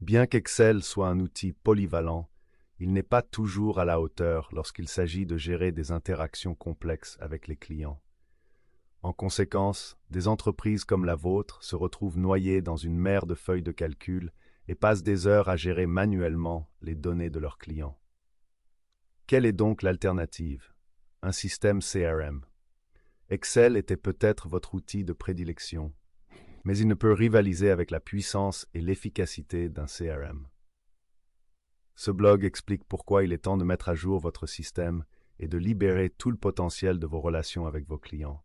Bien qu'Excel soit un outil polyvalent, il n'est pas toujours à la hauteur lorsqu'il s'agit de gérer des interactions complexes avec les clients. En conséquence, des entreprises comme la vôtre se retrouvent noyées dans une mer de feuilles de calcul et passent des heures à gérer manuellement les données de leurs clients. Quelle est donc l'alternative? Un système CRM. Excel était peut-être votre outil de prédilection, mais il ne peut rivaliser avec la puissance et l'efficacité d'un CRM. Ce blog explique pourquoi il est temps de mettre à jour votre système et de libérer tout le potentiel de vos relations avec vos clients.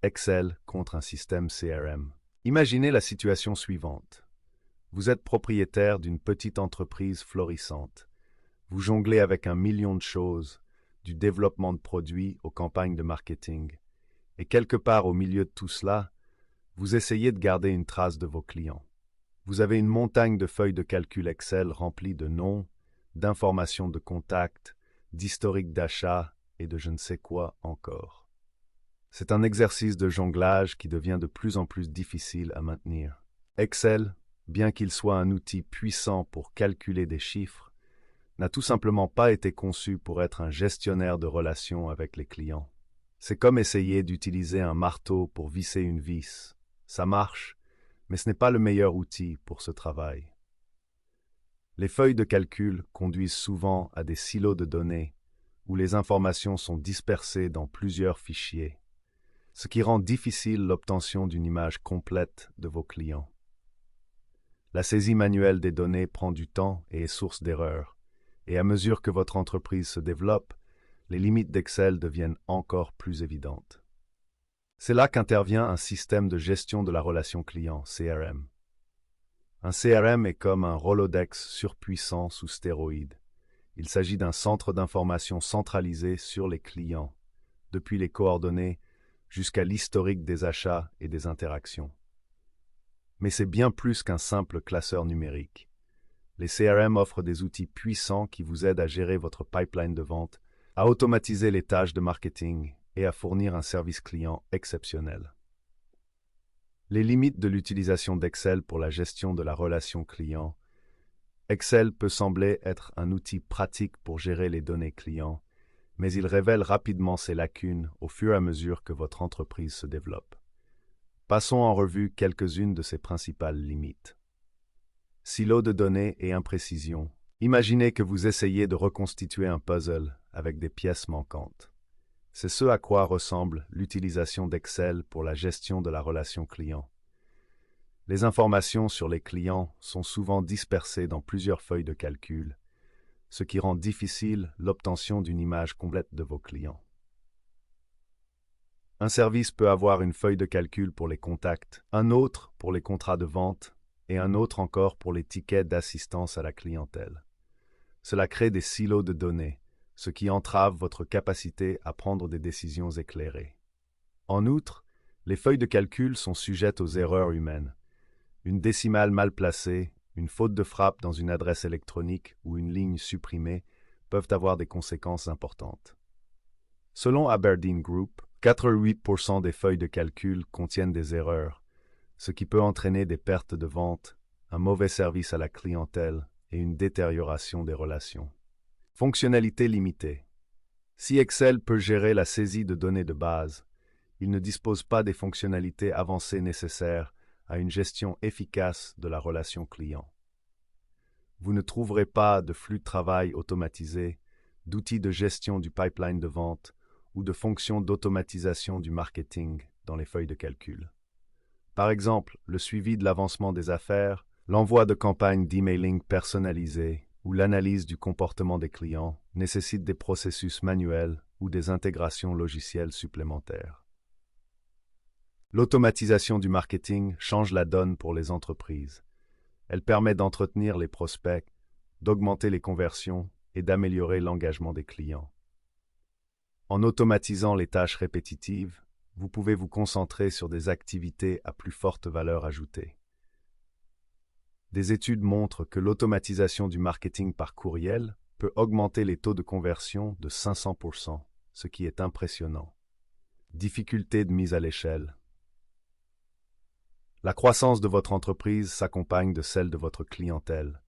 Excel contre un système CRM. Imaginez la situation suivante. Vous êtes propriétaire d'une petite entreprise florissante. Vous jonglez avec 1 million de choses, du développement de produits aux campagnes de marketing. Et quelque part au milieu de tout cela, vous essayez de garder une trace de vos clients. Vous avez une montagne de feuilles de calcul Excel remplies de noms, d'informations de contact, d'historique d'achat et de je ne sais quoi encore. C'est un exercice de jonglage qui devient de plus en plus difficile à maintenir. Excel, bien qu'il soit un outil puissant pour calculer des chiffres, n'a tout simplement pas été conçu pour être un gestionnaire de relations avec les clients. C'est comme essayer d'utiliser un marteau pour visser une vis. Ça marche, mais ce n'est pas le meilleur outil pour ce travail. Les feuilles de calcul conduisent souvent à des silos de données où les informations sont dispersées dans plusieurs fichiers, ce qui rend difficile l'obtention d'une image complète de vos clients. La saisie manuelle des données prend du temps et est source d'erreurs, et à mesure que votre entreprise se développe, les limites d'Excel deviennent encore plus évidentes. C'est là qu'intervient un système de gestion de la relation client, CRM. Un CRM est comme un Rolodex surpuissant sous stéroïdes. Il s'agit d'un centre d'information centralisé sur les clients, depuis les coordonnées jusqu'à l'historique des achats et des interactions. Mais c'est bien plus qu'un simple classeur numérique. Les CRM offrent des outils puissants qui vous aident à gérer votre pipeline de vente, à automatiser les tâches de marketing et à fournir un service client exceptionnel. Les limites de l'utilisation d'Excel pour la gestion de la relation client. Excel peut sembler être un outil pratique pour gérer les données clients, mais il révèle rapidement ses lacunes au fur et à mesure que votre entreprise se développe. Passons en revue quelques-unes de ses principales limites. Silos de données et imprécision. Imaginez que vous essayez de reconstituer un puzzle avec des pièces manquantes. C'est ce à quoi ressemble l'utilisation d'Excel pour la gestion de la relation client. Les informations sur les clients sont souvent dispersées dans plusieurs feuilles de calcul, ce qui rend difficile l'obtention d'une image complète de vos clients. Un service peut avoir une feuille de calcul pour les contacts, un autre pour les contrats de vente et un autre encore pour les tickets d'assistance à la clientèle. Cela crée des silos de données, ce qui entrave votre capacité à prendre des décisions éclairées. En outre, les feuilles de calcul sont sujettes aux erreurs humaines. Une décimale mal placée, une faute de frappe dans une adresse électronique ou une ligne supprimée peuvent avoir des conséquences importantes. Selon Aberdeen Group, 88% des feuilles de calcul contiennent des erreurs, ce qui peut entraîner des pertes de vente, un mauvais service à la clientèle et une détérioration des relations. Fonctionnalité limitée. Si Excel peut gérer la saisie de données de base, il ne dispose pas des fonctionnalités avancées nécessaires à une gestion efficace de la relation client. Vous ne trouverez pas de flux de travail automatisé, d'outils de gestion du pipeline de vente ou de fonctions d'automatisation du marketing dans les feuilles de calcul. Par exemple, le suivi de l'avancement des affaires, l'envoi de campagnes d'emailing personnalisées ou l'analyse du comportement des clients nécessitent des processus manuels ou des intégrations logicielles supplémentaires. L'automatisation du marketing change la donne pour les entreprises. Elle permet d'entretenir les prospects, d'augmenter les conversions et d'améliorer l'engagement des clients. En automatisant les tâches répétitives, vous pouvez vous concentrer sur des activités à plus forte valeur ajoutée. Des études montrent que l'automatisation du marketing par courriel peut augmenter les taux de conversion de 500%, ce qui est impressionnant. Difficulté de mise à l'échelle. La croissance de votre entreprise s'accompagne de celle de votre clientèle.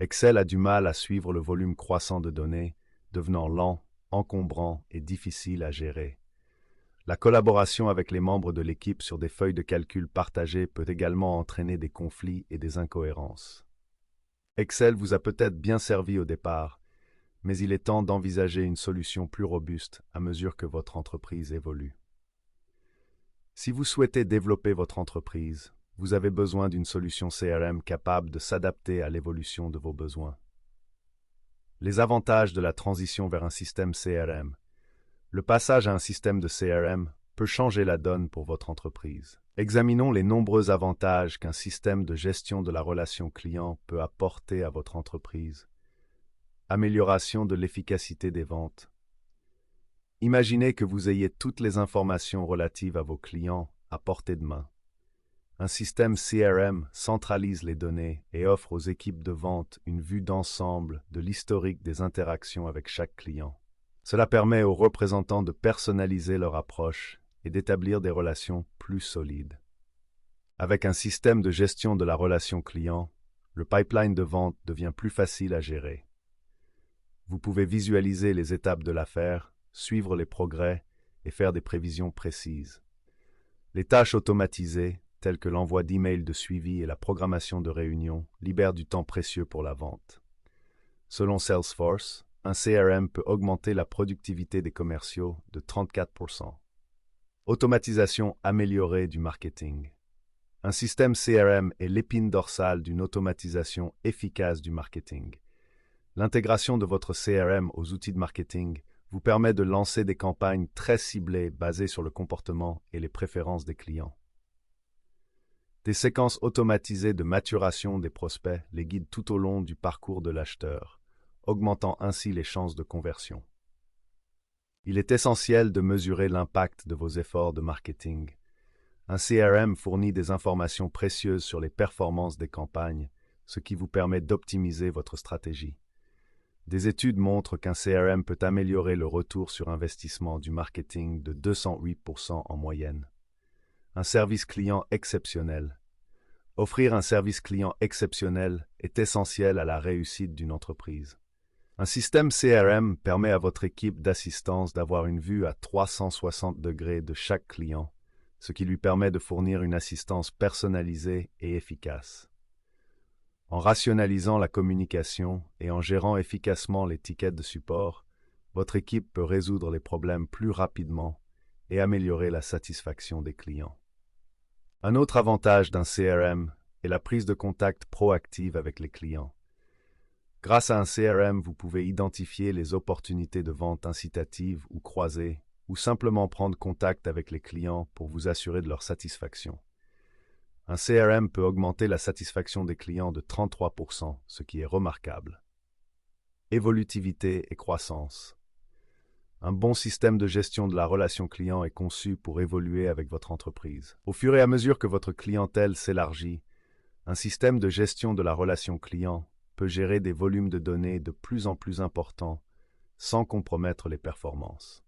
Excel a du mal à suivre le volume croissant de données, devenant lent, encombrant et difficile à gérer. La collaboration avec les membres de l'équipe sur des feuilles de calcul partagées peut également entraîner des conflits et des incohérences. Excel vous a peut-être bien servi au départ, mais il est temps d'envisager une solution plus robuste à mesure que votre entreprise évolue. Si vous souhaitez développer votre entreprise, vous avez besoin d'une solution CRM capable de s'adapter à l'évolution de vos besoins. Les avantages de la transition vers un système CRM. Le passage à un système de CRM peut changer la donne pour votre entreprise. Examinons les nombreux avantages qu'un système de gestion de la relation client peut apporter à votre entreprise. Amélioration de l'efficacité des ventes. Imaginez que vous ayez toutes les informations relatives à vos clients à portée de main. Un système CRM centralise les données et offre aux équipes de vente une vue d'ensemble de l'historique des interactions avec chaque client. Cela permet aux représentants de personnaliser leur approche et d'établir des relations plus solides. Avec un système de gestion de la relation client, le pipeline de vente devient plus facile à gérer. Vous pouvez visualiser les étapes de l'affaire, suivre les progrès et faire des prévisions précises. Les tâches automatisées, telles que l'envoi d'emails de suivi et la programmation de réunions, libèrent du temps précieux pour la vente. Selon Salesforce, un CRM peut augmenter la productivité des commerciaux de 34%. Automatisation améliorée du marketing. Un système CRM est l'épine dorsale d'une automatisation efficace du marketing. L'intégration de votre CRM aux outils de marketing vous permet de lancer des campagnes très ciblées basées sur le comportement et les préférences des clients. Des séquences automatisées de maturation des prospects les guident tout au long du parcours de l'acheteur, augmentant ainsi les chances de conversion. Il est essentiel de mesurer l'impact de vos efforts de marketing. Un CRM fournit des informations précieuses sur les performances des campagnes, ce qui vous permet d'optimiser votre stratégie. Des études montrent qu'un CRM peut améliorer le retour sur investissement du marketing de 208% en moyenne. Un service client exceptionnel. Offrir un service client exceptionnel est essentiel à la réussite d'une entreprise. Un système CRM permet à votre équipe d'assistance d'avoir une vue à 360 degrés de chaque client, ce qui lui permet de fournir une assistance personnalisée et efficace. En rationalisant la communication et en gérant efficacement les tickets de support, votre équipe peut résoudre les problèmes plus rapidement et améliorer la satisfaction des clients. Un autre avantage d'un CRM est la prise de contact proactive avec les clients. Grâce à un CRM, vous pouvez identifier les opportunités de vente incitatives ou croisées, ou simplement prendre contact avec les clients pour vous assurer de leur satisfaction. Un CRM peut augmenter la satisfaction des clients de 33%, ce qui est remarquable. Évolutivité et croissance. Un bon système de gestion de la relation client est conçu pour évoluer avec votre entreprise. Au fur et à mesure que votre clientèle s'élargit, un système de gestion de la relation client peut gérer des volumes de données de plus en plus importants sans compromettre les performances.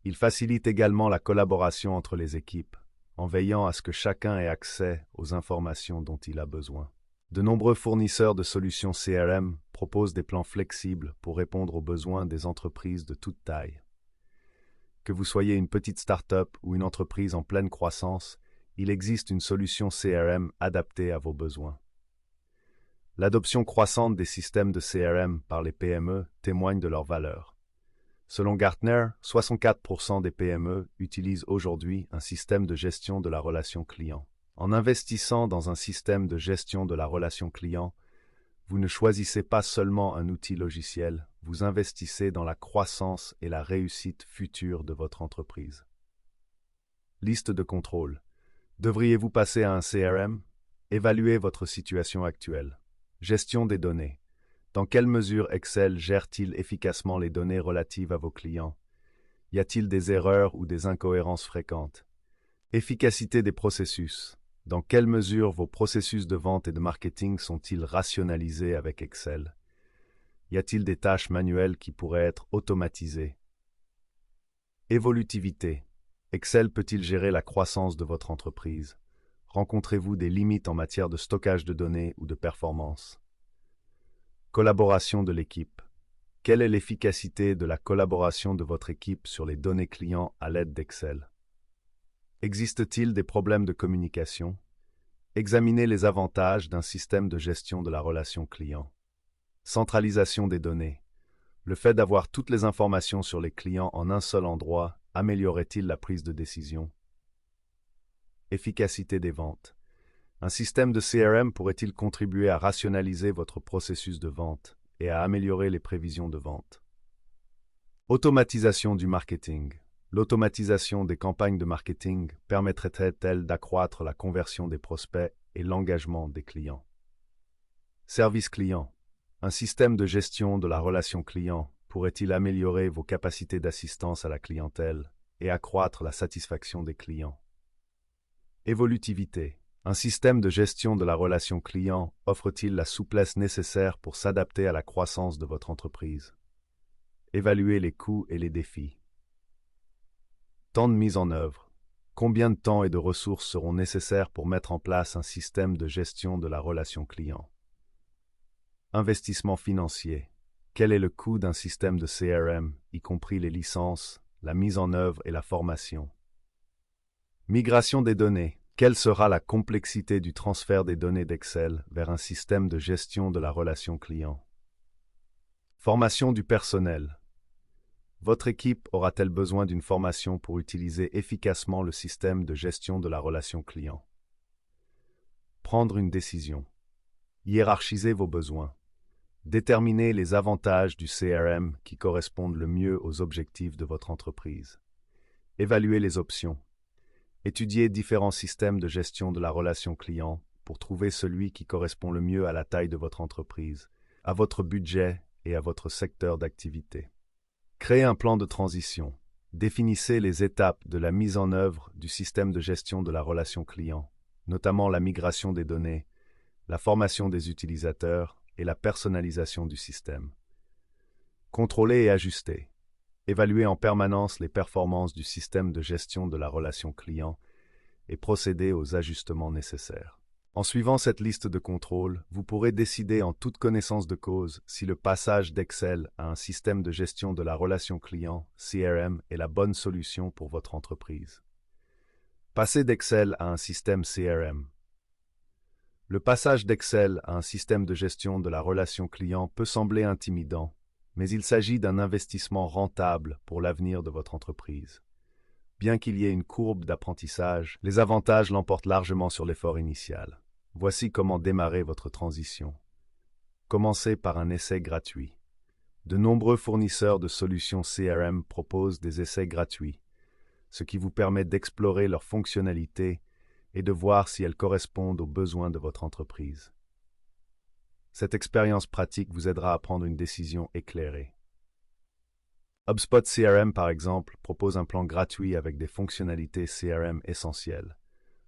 Il facilite également la collaboration entre les équipes, en veillant à ce que chacun ait accès aux informations dont il a besoin. De nombreux fournisseurs de solutions CRM proposent des plans flexibles pour répondre aux besoins des entreprises de toute taille. Que vous soyez une petite start-up ou une entreprise en pleine croissance, il existe une solution CRM adaptée à vos besoins. L'adoption croissante des systèmes de CRM par les PME témoigne de leur valeur. Selon Gartner, 64% des PME utilisent aujourd'hui un système de gestion de la relation client. En investissant dans un système de gestion de la relation client, vous ne choisissez pas seulement un outil logiciel, vous investissez dans la croissance et la réussite future de votre entreprise. Liste de contrôle. Devriez-vous passer à un CRM? Évaluez votre situation actuelle. Gestion des données. Dans quelle mesure Excel gère-t-il efficacement les données relatives à vos clients? Y a-t-il des erreurs ou des incohérences fréquentes? Efficacité des processus. Dans quelle mesure vos processus de vente et de marketing sont-ils rationalisés avec Excel? Y a-t-il des tâches manuelles qui pourraient être automatisées? Évolutivité. Excel peut-il gérer la croissance de votre entreprise? Rencontrez-vous des limites en matière de stockage de données ou de performance? Collaboration de l'équipe. Quelle est l'efficacité de la collaboration de votre équipe sur les données clients à l'aide d'Excel? Existe-t-il des problèmes de communication? Examinez les avantages d'un système de gestion de la relation client. Centralisation des données. Le fait d'avoir toutes les informations sur les clients en un seul endroit améliorerait-il la prise de décision? Efficacité des ventes. Un système de CRM pourrait-il contribuer à rationaliser votre processus de vente et à améliorer les prévisions de vente? Automatisation du marketing. L'automatisation des campagnes de marketing permettrait-elle d'accroître la conversion des prospects et l'engagement des clients? Service client. Un système de gestion de la relation client pourrait-il améliorer vos capacités d'assistance à la clientèle et accroître la satisfaction des clients? Évolutivité. Un système de gestion de la relation client offre-t-il la souplesse nécessaire pour s'adapter à la croissance de votre entreprise? Évaluer les coûts et les défis. Temps de mise en œuvre. Combien de temps et de ressources seront nécessaires pour mettre en place un système de gestion de la relation client? Investissement financier. Quel est le coût d'un système de CRM, y compris les licences, la mise en œuvre et la formation? Migration des données. Quelle sera la complexité du transfert des données d'Excel vers un système de gestion de la relation client? Formation du personnel. Votre équipe aura-t-elle besoin d'une formation pour utiliser efficacement le système de gestion de la relation client? Prendre une décision. Hiérarchisez vos besoins. Déterminez les avantages du CRM qui correspondent le mieux aux objectifs de votre entreprise. Évaluez les options. Étudiez différents systèmes de gestion de la relation client pour trouver celui qui correspond le mieux à la taille de votre entreprise, à votre budget et à votre secteur d'activité. Créez un plan de transition. Définissez les étapes de la mise en œuvre du système de gestion de la relation client, notamment la migration des données, la formation des utilisateurs et la personnalisation du système. Contrôlez et ajustez. Évaluez en permanence les performances du système de gestion de la relation client et procédez aux ajustements nécessaires. En suivant cette liste de contrôles, vous pourrez décider en toute connaissance de cause si le passage d'Excel à un système de gestion de la relation client, CRM, est la bonne solution pour votre entreprise. Passer d'Excel à un système CRM. Le passage d'Excel à un système de gestion de la relation client peut sembler intimidant, mais il s'agit d'un investissement rentable pour l'avenir de votre entreprise. Bien qu'il y ait une courbe d'apprentissage, les avantages l'emportent largement sur l'effort initial. Voici comment démarrer votre transition. Commencez par un essai gratuit. De nombreux fournisseurs de solutions CRM proposent des essais gratuits, ce qui vous permet d'explorer leurs fonctionnalités et de voir si elles correspondent aux besoins de votre entreprise. Cette expérience pratique vous aidera à prendre une décision éclairée. HubSpot CRM, par exemple, propose un plan gratuit avec des fonctionnalités CRM essentielles.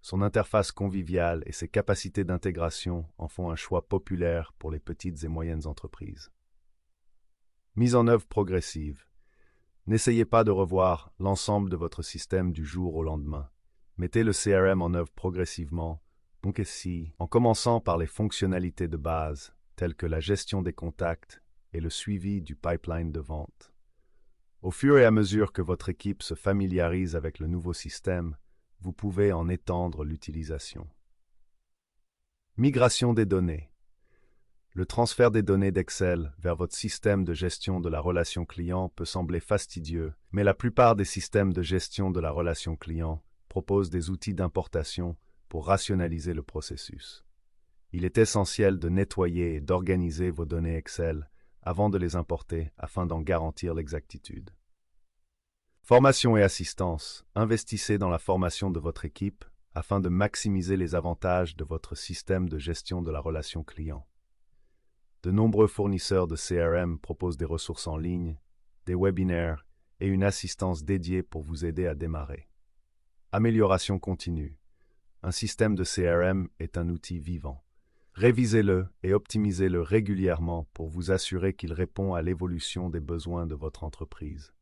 Son interface conviviale et ses capacités d'intégration en font un choix populaire pour les petites et moyennes entreprises. Mise en œuvre progressive. N'essayez pas de revoir l'ensemble de votre système du jour au lendemain. Mettez le CRM en œuvre progressivement, donc ici, en commençant par les fonctionnalités de base, telles que la gestion des contacts et le suivi du pipeline de vente. Au fur et à mesure que votre équipe se familiarise avec le nouveau système, vous pouvez en étendre l'utilisation. Migration des données. Le transfert des données d'Excel vers votre système de gestion de la relation client peut sembler fastidieux, mais la plupart des systèmes de gestion de la relation client proposent des outils d'importation pour rationaliser le processus. Il est essentiel de nettoyer et d'organiser vos données Excel avant de les importer afin d'en garantir l'exactitude. Formation et assistance. Investissez dans la formation de votre équipe afin de maximiser les avantages de votre système de gestion de la relation client. De nombreux fournisseurs de CRM proposent des ressources en ligne, des webinaires et une assistance dédiée pour vous aider à démarrer. Amélioration continue. Un système de CRM est un outil vivant. Révisez-le et optimisez-le régulièrement pour vous assurer qu'il répond à l'évolution des besoins de votre entreprise.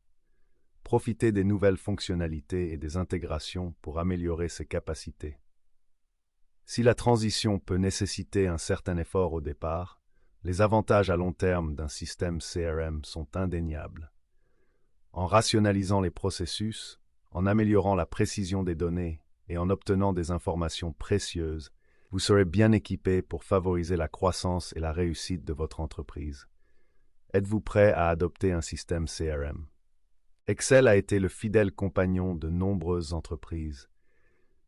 Profitez des nouvelles fonctionnalités et des intégrations pour améliorer ses capacités. Si la transition peut nécessiter un certain effort au départ, les avantages à long terme d'un système CRM sont indéniables. En rationalisant les processus, en améliorant la précision des données et en obtenant des informations précieuses, vous serez bien équipé pour favoriser la croissance et la réussite de votre entreprise. Êtes-vous prêt à adopter un système CRM? Excel a été le fidèle compagnon de nombreuses entreprises,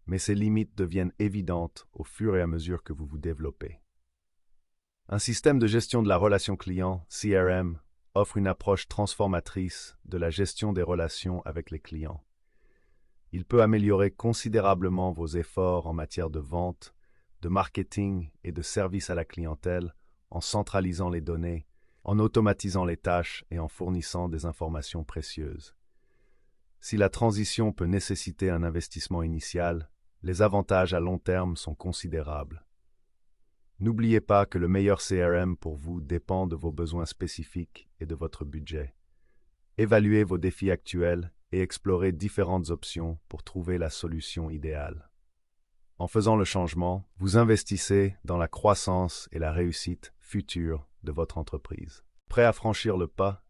mais ses limites deviennent évidentes au fur et à mesure que vous vous développez. Un système de gestion de la relation client, CRM, offre une approche transformatrice de la gestion des relations avec les clients. Il peut améliorer considérablement vos efforts en matière de vente, de marketing et de service à la clientèle en centralisant les données, en automatisant les tâches et en fournissant des informations précieuses. Si la transition peut nécessiter un investissement initial, les avantages à long terme sont considérables. N'oubliez pas que le meilleur CRM pour vous dépend de vos besoins spécifiques et de votre budget. Évaluez vos défis actuels et explorez différentes options pour trouver la solution idéale. En faisant le changement, vous investissez dans la croissance et la réussite future de votre entreprise. Prêt à franchir le pas?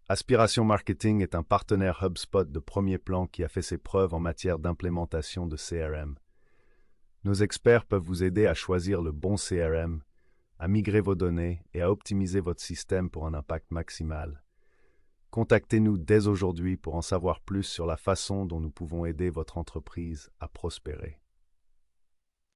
Aspiration Marketing est un partenaire HubSpot de premier plan qui a fait ses preuves en matière d'implémentation de CRM. Nos experts peuvent vous aider à choisir le bon CRM, à migrer vos données et à optimiser votre système pour un impact maximal. Contactez-nous dès aujourd'hui pour en savoir plus sur la façon dont nous pouvons aider votre entreprise à prospérer.